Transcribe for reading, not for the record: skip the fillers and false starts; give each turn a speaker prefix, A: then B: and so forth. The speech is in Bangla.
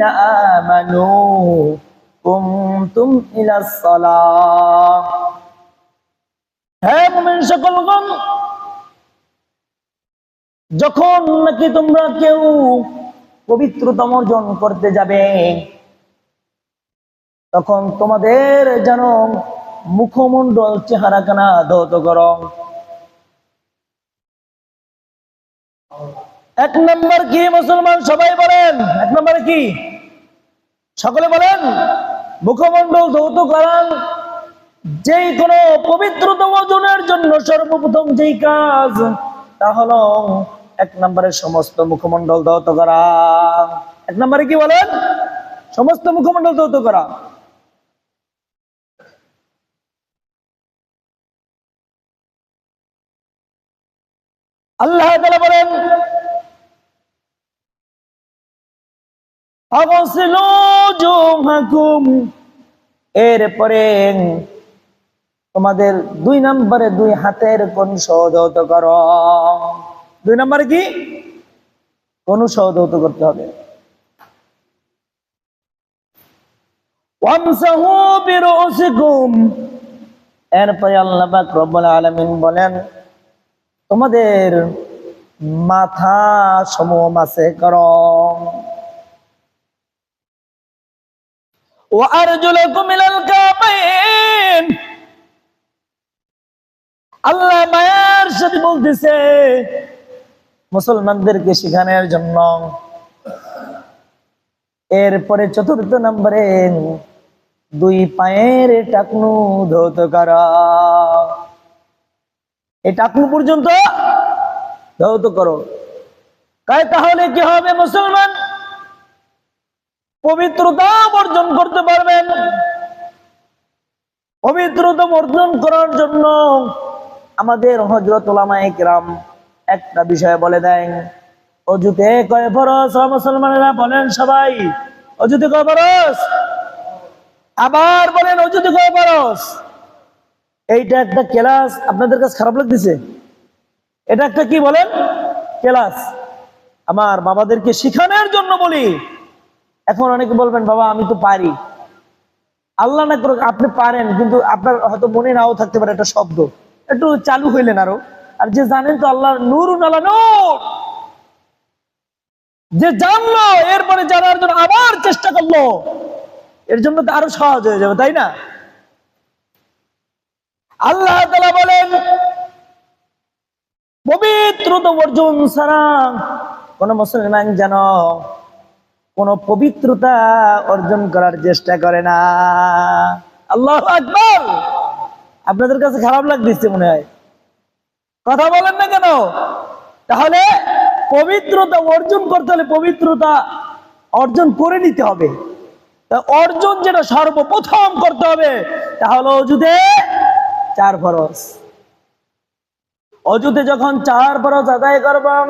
A: আমানু কুমতুম ইলাস সালাহ। হে মুমিন সকলগণ, যখন নাকি তোমরা কেউ পবিত্রতম অর্জন করতে যাবে, তখন তোমাদের যেন মুখমণ্ডল চেহারাখানা ধৌত করো। এক নম্বর কি মুসলমান সবাই বলেন? এক নম্বরে কি? সকলে বলেন। মুখমণ্ডল ধৌত করান যেই কোনো পবিত্রতম অর্জনের জন্য সর্বপ্রথম যেই কাজ, তা হলো এক নম্বরে সমস্ত মুখমণ্ডল ধৌত করা। এক নম্বরে কি বলেন? সমস্ত মুখমণ্ডল ধৌত করা। আল্লাহ তাআলা বলেন, আগসিলু জুহাকুম, এরপরে তোমাদের দুই নম্বরে দুই হাতের কনুষ ধৌত করো। দুই নম্বরে কি? কনুষ ধৌত করতে হবে। ওয়ামসাহু বিরুসিকুম, এরপরে আল্লাহ পাক রব্বুল আলামিন বলেন, তোমাদের মাথা সমূহ মাসে করো। ওয়া আরজুলাকুম ইলাল কাবাইন, আল্লাহ মায়ের সাথে বলতেছে মুসলমানদেরকে শেখানোর জন্য। এরপরে চতুর্থ নম্বরে দুই পায়ের টাকনু ধৌত করা। এই টাকনু পর্যন্ত ধৌত করো। তাহলে কি হবে? মুসলমান পবিত্রতা অর্জন করতে পারবেন। পবিত্রতা অর্জন করার জন্য আমাদের হযরত উলামায়ে কিরাম একটা বিষয় বলে দেন, অজুতে কয় ফরজ? মুসলমানেরা বলেন সবাই, অজুতে কয় ফরজ? আবার বলেন, অজুতে কয় ফরজ? এইটা একটা ক্লাস। আপনাদের কাছে খারাপ লাগতেছে? এটা একটা কি বলেন? ক্লাস। আমার বাবাদেরকে শিখানোর জন্য বলি। এখন অনেকে বলবেন, বাবা আমি তো পারি। আল্লাহ না করুক আপনি পারেন, কিন্তু আপনার হয়তো মনে নাও থাকতে পারে একটা শব্দ, একটু চালু হইলেন আরো। আর যে জানেন তো আল্লাহর নূরুন আলা নূর, যে জানলো এরপরে জানার জন্য আবার চেষ্টা করলো, এর জন্য তো আরো সহজ হয়ে যাবে, তাই না? আল্লাহ তাআলা বলেন, পবিত্রতা অর্জন ছাড়া কোন মুসলমান যেন কোন পবিত্রতা অর্জন করার চেষ্টা করে না। আল্লাহু আকবার। আপনাদের কাছে খারাপ লাগতেছে মনে হয়, কথা বলেন না কেন? তাহলে পবিত্রতা অর্জন করতে হলে পবিত্রতা অর্জন করে নিতে হবে। অর্জন যেটা সর্বপ্রথম করতে হবে তাহলে অজুতে 4 ফরজ। অজুতে যখন 4 ফরজ আদায় করবেন,